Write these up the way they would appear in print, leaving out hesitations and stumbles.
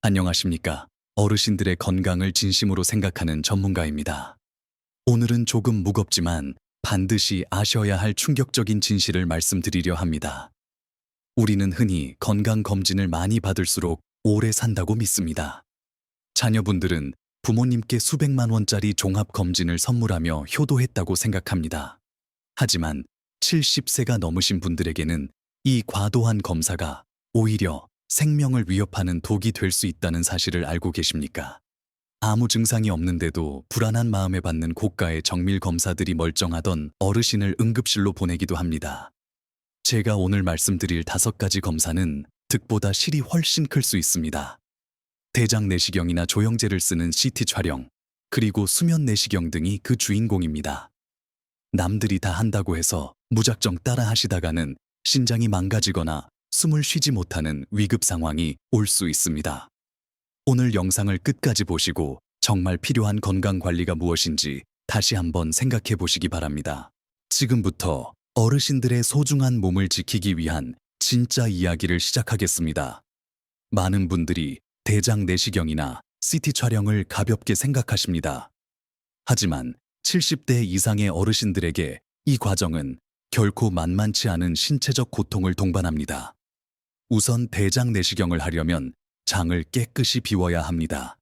안녕하십니까. 어르신들의 건강을 진심으로 생각하는 전문가입니다. 오늘은 조금 무겁지만 반드시 아셔야 할 충격적인 진실을 말씀드리려 합니다. 우리는 흔히 건강검진을 많이 받을수록 오래 산다고 믿습니다. 자녀분들은 부모님께 수백만 원짜리 종합검진을 선물하며 효도했다고 생각합니다. 하지만 70세가 넘으신 분들에게는 이 과도한 검사가 오히려 생명을 위협하는 독이 될 수 있다는 사실을 알고 계십니까? 아무 증상이 없는데도 불안한 마음에 받는 고가의 정밀 검사들이 멀쩡하던 어르신을 응급실로 보내기도 합니다. 제가 오늘 말씀드릴 5가지 검사는 득보다 실이 훨씬 클 수 있습니다. 대장 내시경이나 조영제를 쓰는 CT 촬영, 그리고 수면 내시경 등이 그 주인공입니다. 남들이 다 한다고 해서 무작정 따라 하시다가는 신장이 망가지거나 숨을 쉬지 못하는 위급 상황이 올 수 있습니다. 오늘 영상을 끝까지 보시고 정말 필요한 건강관리가 무엇인지 다시 한번 생각해 보시기 바랍니다. 지금부터 어르신들의 소중한 몸을 지키기 위한 진짜 이야기를 시작하겠습니다. 많은 분들이 대장 내시경이나 CT 촬영을 가볍게 생각하십니다. 하지만 70대 이상의 어르신들에게 이 과정은 결코 만만치 않은 신체적 고통을 동반합니다. 우선 대장 내시경을 하려면 장을 깨끗이 비워야 합니다.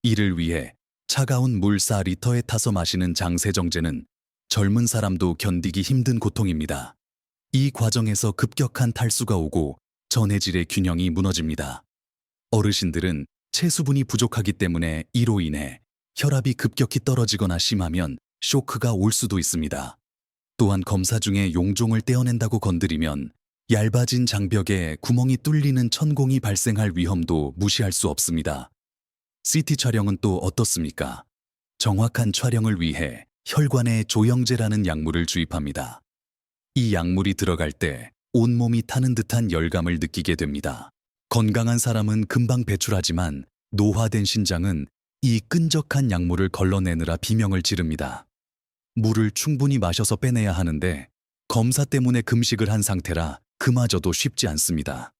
이를 위해 차가운 물 4리터에 타서 마시는 장세정제는 젊은 사람도 견디기 힘든 고통입니다. 이 과정에서 급격한 탈수가 오고 전해질의 균형이 무너집니다. 어르신들은 체수분이 부족하기 때문에 이로 인해 혈압이 급격히 떨어지거나 심하면 쇼크가 올 수도 있습니다. 또한 검사 중에 용종을 떼어낸다고 건드리면 얇아진 장벽에 구멍이 뚫리는 천공이 발생할 위험도 무시할 수 없습니다. CT 촬영은 또 어떻습니까? 정확한 촬영을 위해 혈관에 조영제라는 약물을 주입합니다. 이 약물이 들어갈 때 온몸이 타는 듯한 열감을 느끼게 됩니다. 건강한 사람은 금방 배출하지만 노화된 신장은 이 끈적한 약물을 걸러내느라 비명을 지릅니다. 물을 충분히 마셔서 빼내야 하는데 검사 때문에 금식을 한 상태라 그마저도 쉽지 않습니다.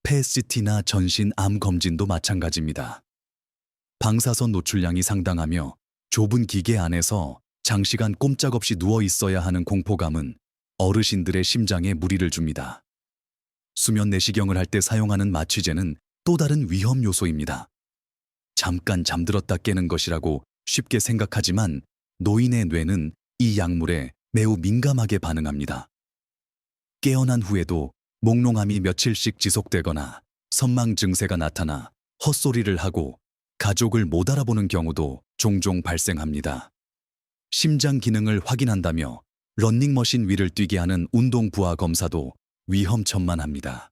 펫CT나 전신 암 검진도 마찬가지입니다. 방사선 노출량이 상당하며 좁은 기계 안에서 장시간 꼼짝없이 누워 있어야 하는 공포감은 어르신들의 심장에 무리를 줍니다. 수면 내시경을 할 때 사용하는 마취제는 또 다른 위험 요소입니다. 잠깐 잠들었다 깨는 것이라고 쉽게 생각하지만 노인의 뇌는 이 약물에 매우 민감하게 반응합니다. 깨어난 후에도 몽롱함이 며칠씩 지속되거나 선망 증세가 나타나 헛소리를 하고 가족을 못 알아보는 경우도 종종 발생합니다. 심장 기능을 확인한다며 러닝머신 위를 뛰게 하는 운동 부하 검사도 위험천만합니다.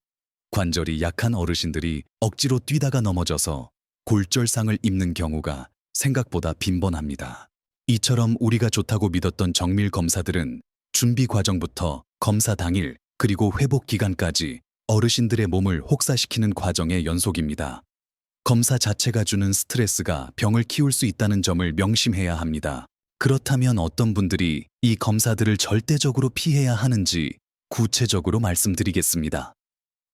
관절이 약한 어르신들이 억지로 뛰다가 넘어져서 골절상을 입는 경우가 생각보다 빈번합니다. 이처럼 우리가 좋다고 믿었던 정밀 검사들은 준비 과정부터 검사 당일 그리고 회복 기간까지 어르신들의 몸을 혹사시키는 과정의 연속입니다. 검사 자체가 주는 스트레스가 병을 키울 수 있다는 점을 명심해야 합니다. 그렇다면 어떤 분들이 이 검사들을 절대적으로 피해야 하는지 구체적으로 말씀드리겠습니다.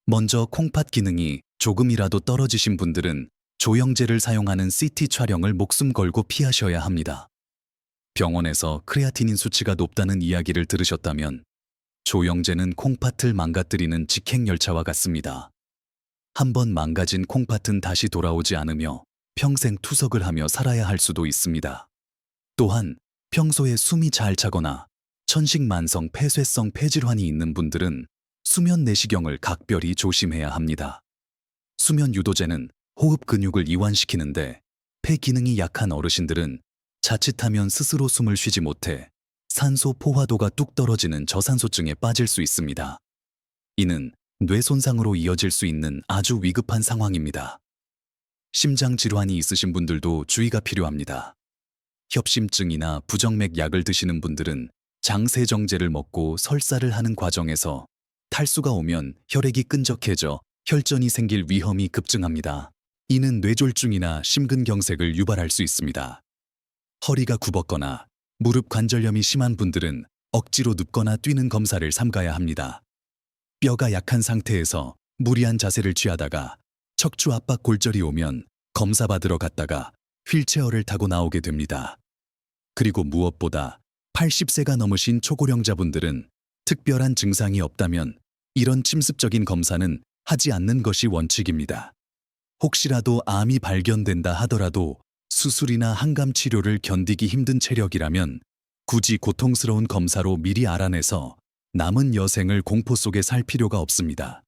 먼저 콩팥 기능이 조금이라도 떨어지신 분들은 조영제를 사용하는 CT 촬영을 목숨 걸고 피하셔야 합니다. 병원에서 크레아티닌 수치가 높다는 이야기를 들으셨다면 조영제는 콩팥을 망가뜨리는 직행열차와 같습니다. 한번 망가진 콩팥은 다시 돌아오지 않으며 평생 투석을 하며 살아야 할 수도 있습니다. 또한 평소에 숨이 잘 차거나 천식만성 폐쇄성 폐질환이 있는 분들은 수면 내시경을 각별히 조심해야 합니다. 수면 유도제는 호흡 근육을 이완시키는데 폐 기능이 약한 어르신들은 자칫하면 스스로 숨을 쉬지 못해 산소 포화도가 뚝 떨어지는 저산소증에 빠질 수 있습니다. 이는 뇌 손상으로 이어질 수 있는 아주 위급한 상황입니다. 심장 질환이 있으신 분들도 주의가 필요합니다. 협심증이나 부정맥 약을 드시는 분들은 장세정제를 먹고 설사를 하는 과정에서 탈수가 오면 혈액이 끈적해져 혈전이 생길 위험이 급증합니다. 이는 뇌졸중이나 심근경색을 유발할 수 있습니다. 허리가 굽었거나 무릎 관절염이 심한 분들은 억지로 눕거나 뛰는 검사를 삼가야 합니다. 뼈가 약한 상태에서 무리한 자세를 취하다가 척추 압박 골절이 오면 검사 받으러 갔다가 휠체어를 타고 나오게 됩니다. 그리고 무엇보다 80세가 넘으신 초고령자분들은 특별한 증상이 없다면 이런 침습적인 검사는 하지 않는 것이 원칙입니다. 혹시라도 암이 발견된다 하더라도 수술이나 항암 치료를 견디기 힘든 체력이라면 굳이 고통스러운 검사로 미리 알아내서 남은 여생을 공포 속에 살 필요가 없습니다.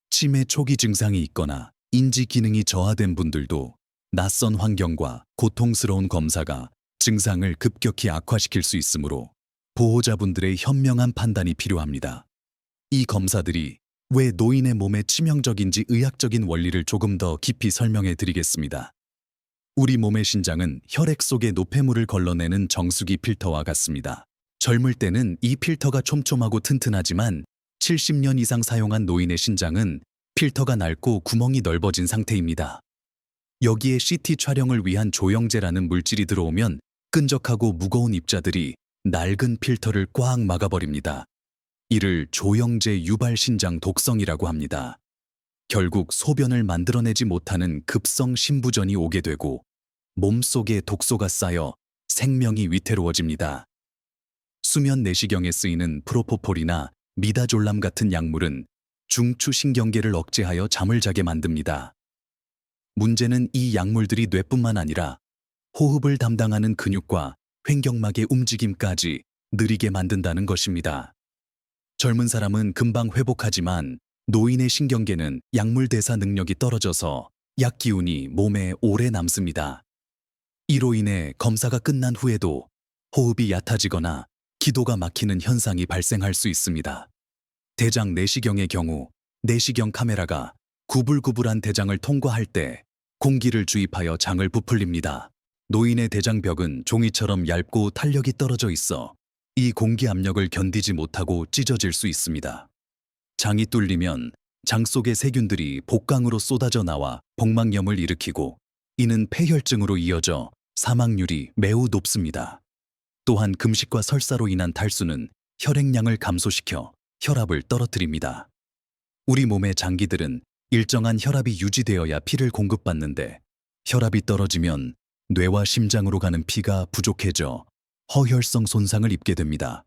치매 초기 증상이 있거나 인지 기능이 저하된 분들도 낯선 환경과 고통스러운 검사가 증상을 급격히 악화시킬 수 있으므로 보호자분들의 현명한 판단이 필요합니다. 이 검사들이 왜 노인의 몸에 치명적인지 의학적인 원리를 조금 더 깊이 설명해 드리겠습니다. 우리 몸의 신장은 혈액 속에 노폐물을 걸러내는 정수기 필터와 같습니다. 젊을 때는 이 필터가 촘촘하고 튼튼하지만 70년 이상 사용한 노인의 신장은 필터가 낡고 구멍이 넓어진 상태입니다. 여기에 CT 촬영을 위한 조영제라는 물질이 들어오면 끈적하고 무거운 입자들이 낡은 필터를 꽉 막아버립니다. 이를 조영제 유발 신장 독성이라고 합니다. 결국 소변을 만들어내지 못하는 급성 신부전이 오게 되고 몸속에 독소가 쌓여 생명이 위태로워집니다. 수면 내시경에 쓰이는 프로포폴이나 미다졸람 같은 약물은 중추신경계를 억제하여 잠을 자게 만듭니다. 문제는 이 약물들이 뇌뿐만 아니라 호흡을 담당하는 근육과 횡격막의 움직임까지 느리게 만든다는 것입니다. 젊은 사람은 금방 회복하지만 노인의 신경계는 약물 대사 능력이 떨어져서 약 기운이 몸에 오래 남습니다. 이로 인해 검사가 끝난 후에도 호흡이 얕아지거나 기도가 막히는 현상이 발생할 수 있습니다. 대장 내시경의 경우 내시경 카메라가 구불구불한 대장을 통과할 때 공기를 주입하여 장을 부풀립니다. 노인의 대장벽은 종이처럼 얇고 탄력이 떨어져 있어 이 공기 압력을 견디지 못하고 찢어질 수 있습니다. 장이 뚫리면 장 속의 세균들이 복강으로 쏟아져 나와 복막염을 일으키고 이는 폐혈증으로 이어져 사망률이 매우 높습니다. 또한 금식과 설사로 인한 탈수는 혈액량을 감소시켜 혈압을 떨어뜨립니다. 우리 몸의 장기들은 일정한 혈압이 유지되어야 피를 공급받는데 혈압이 떨어지면 뇌와 심장으로 가는 피가 부족해져 허혈성 손상을 입게 됩니다.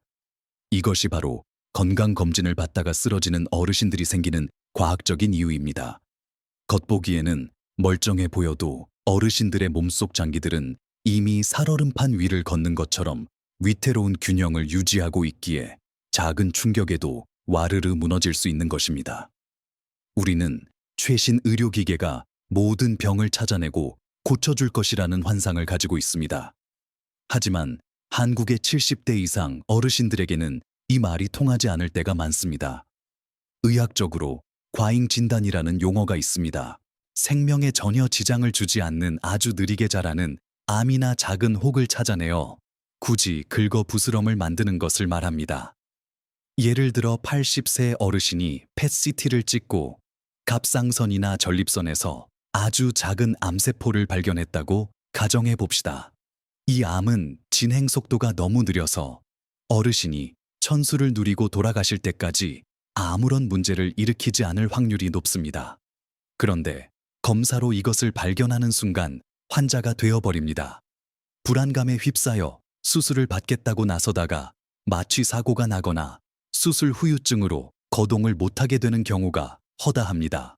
이것이 바로 건강검진을 받다가 쓰러지는 어르신들이 생기는 과학적인 이유입니다. 겉보기에는 멀쩡해 보여도 어르신들의 몸속 장기들은 이미 살얼음판 위를 걷는 것처럼 위태로운 균형을 유지하고 있기에 작은 충격에도 와르르 무너질 수 있는 것입니다. 우리는 최신 의료기계가 모든 병을 찾아내고 고쳐줄 것이라는 환상을 가지고 있습니다. 하지만 한국의 70대 이상 어르신들에게는 이 말이 통하지 않을 때가 많습니다. 의학적으로 과잉 진단이라는 용어가 있습니다. 생명에 전혀 지장을 주지 않는 아주 느리게 자라는 암이나 작은 혹을 찾아내어 굳이 긁어부스럼을 만드는 것을 말합니다. 예를 들어 80세 어르신이 펫CT를 찍고 갑상선이나 전립선에서 아주 작은 암세포를 발견했다고 가정해 봅시다. 이 암은 진행 속도가 너무 느려서 어르신이 천수를 누리고 돌아가실 때까지 아무런 문제를 일으키지 않을 확률이 높습니다. 그런데 검사로 이것을 발견하는 순간 환자가 되어버립니다. 불안감에 휩싸여 수술을 받겠다고 나서다가 마취 사고가 나거나 수술 후유증으로 거동을 못하게 되는 경우가 허다합니다.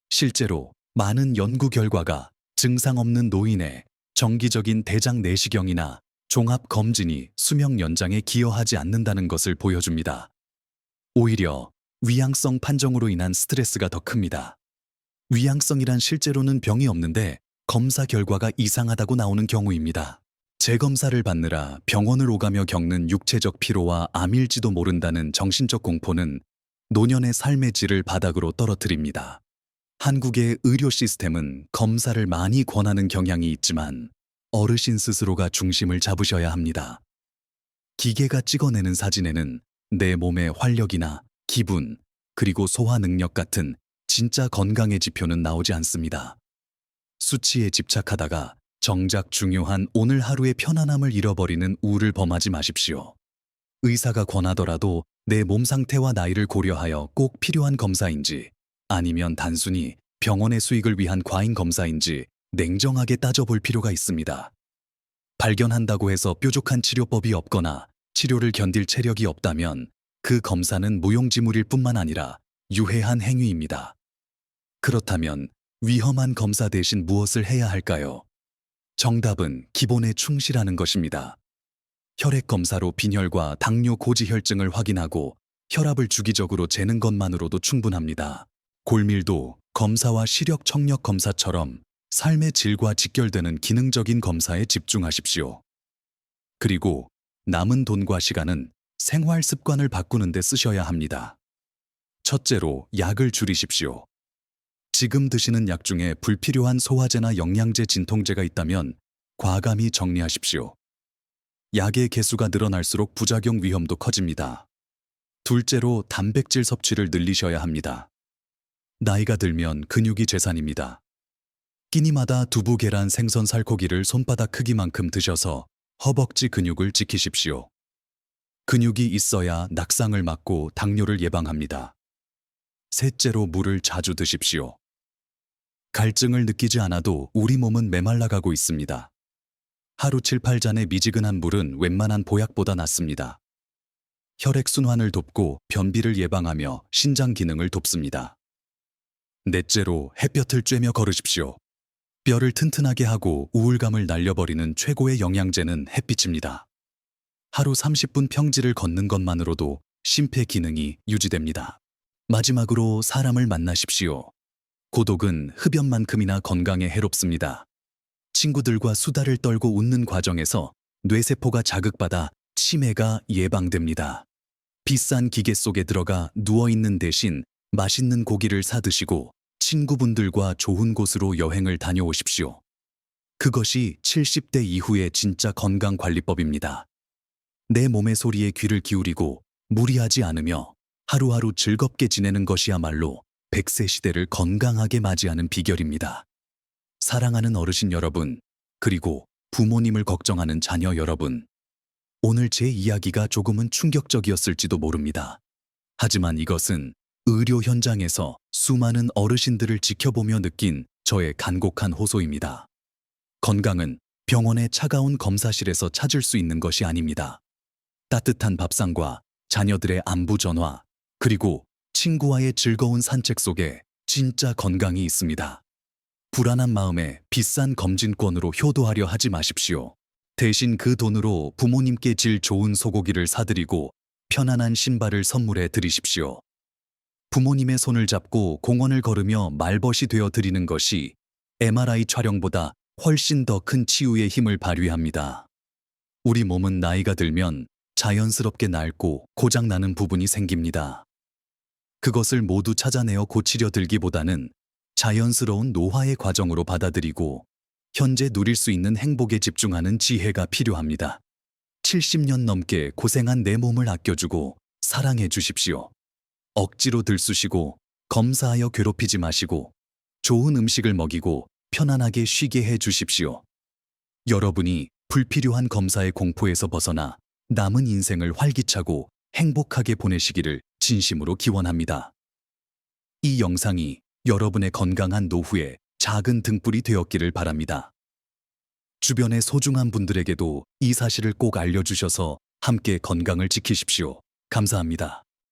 실제로 많은 연구 결과가 증상 없는 노인의 정기적인 대장 내시경이나 종합 검진이 수명 연장에 기여하지 않는다는 것을 보여줍니다. 오히려 위양성 판정으로 인한 스트레스가 더 큽니다. 위양성이란 실제로는 병이 없는데 검사 결과가 이상하다고 나오는 경우입니다. 재검사를 받느라 병원을 오가며 겪는 육체적 피로와 암일지도 모른다는 정신적 공포는 노년의 삶의 질을 바닥으로 떨어뜨립니다. 한국의 의료 시스템은 검사를 많이 권하는 경향이 있지만 어르신 스스로가 중심을 잡으셔야 합니다. 기계가 찍어내는 사진에는 내 몸의 활력이나 기분, 그리고 소화 능력 같은 진짜 건강의 지표는 나오지 않습니다. 수치에 집착하다가 정작 중요한 오늘 하루의 편안함을 잃어버리는 우를 범하지 마십시오. 의사가 권하더라도 내 몸 상태와 나이를 고려하여 꼭 필요한 검사인지 아니면 단순히 병원의 수익을 위한 과잉 검사인지 냉정하게 따져볼 필요가 있습니다. 발견한다고 해서 뾰족한 치료법이 없거나 치료를 견딜 체력이 없다면 그 검사는 무용지물일 뿐만 아니라 유해한 행위입니다. 그렇다면 위험한 검사 대신 무엇을 해야 할까요? 정답은 기본에 충실하는 것입니다. 혈액 검사로 빈혈과 당뇨 고지혈증을 확인하고 혈압을 주기적으로 재는 것만으로도 충분합니다. 골밀도 검사와 시력 청력 검사처럼 삶의 질과 직결되는 기능적인 검사에 집중하십시오. 그리고 남은 돈과 시간은 생활 습관을 바꾸는 데 쓰셔야 합니다. 첫째로 약을 줄이십시오. 지금 드시는 약 중에 불필요한 소화제나 영양제, 진통제가 있다면 과감히 정리하십시오. 약의 개수가 늘어날수록 부작용 위험도 커집니다. 둘째로 단백질 섭취를 늘리셔야 합니다. 나이가 들면 근육이 재산입니다. 끼니마다 두부, 계란, 생선, 살코기를 손바닥 크기만큼 드셔서 허벅지 근육을 지키십시오. 근육이 있어야 낙상을 막고 당뇨를 예방합니다. 셋째로 물을 자주 드십시오. 갈증을 느끼지 않아도 우리 몸은 메말라가고 있습니다. 하루 7-8잔의 미지근한 물은 웬만한 보약보다 낫습니다. 혈액순환을 돕고 변비를 예방하며 신장 기능을 돕습니다. 넷째로 햇볕을 쬐며 걸으십시오. 뼈를 튼튼하게 하고 우울감을 날려버리는 최고의 영양제는 햇빛입니다. 하루 30분 평지를 걷는 것만으로도 심폐 기능이 유지됩니다. 마지막으로 사람을 만나십시오. 고독은 흡연만큼이나 건강에 해롭습니다. 친구들과 수다를 떨고 웃는 과정에서 뇌세포가 자극받아 치매가 예방됩니다. 비싼 기계 속에 들어가 누워있는 대신 맛있는 고기를 사 드시고 친구분들과 좋은 곳으로 여행을 다녀오십시오. 그것이 70대 이후의 진짜 건강관리법입니다. 내 몸의 소리에 귀를 기울이고 무리하지 않으며 하루하루 즐겁게 지내는 것이야말로 100세 시대를 건강하게 맞이하는 비결입니다. 사랑하는 어르신 여러분, 그리고 부모님을 걱정하는 자녀 여러분. 오늘 제 이야기가 조금은 충격적이었을지도 모릅니다. 하지만 이것은 의료 현장에서 수많은 어르신들을 지켜보며 느낀 저의 간곡한 호소입니다. 건강은 병원의 차가운 검사실에서 찾을 수 있는 것이 아닙니다. 따뜻한 밥상과 자녀들의 안부 전화, 그리고 친구와의 즐거운 산책 속에 진짜 건강이 있습니다. 불안한 마음에 비싼 검진권으로 효도하려 하지 마십시오. 대신 그 돈으로 부모님께 질 좋은 소고기를 사드리고 편안한 신발을 선물해 드리십시오. 부모님의 손을 잡고 공원을 걸으며 말벗이 되어 드리는 것이 MRI 촬영보다 훨씬 더 큰 치유의 힘을 발휘합니다. 우리 몸은 나이가 들면 자연스럽게 낡고 고장나는 부분이 생깁니다. 그것을 모두 찾아내어 고치려 들기보다는 자연스러운 노화의 과정으로 받아들이고 현재 누릴 수 있는 행복에 집중하는 지혜가 필요합니다. 70년 넘게 고생한 내 몸을 아껴주고 사랑해 주십시오. 억지로 들쑤시고 검사하여 괴롭히지 마시고 좋은 음식을 먹이고 편안하게 쉬게 해 주십시오. 여러분이 불필요한 검사의 공포에서 벗어나 남은 인생을 활기차고 행복하게 보내시기를 진심으로 기원합니다. 이 영상이 여러분의 건강한 노후에 작은 등불이 되었기를 바랍니다. 주변의 소중한 분들에게도 이 사실을 꼭 알려주셔서 함께 건강을 지키십시오. 감사합니다.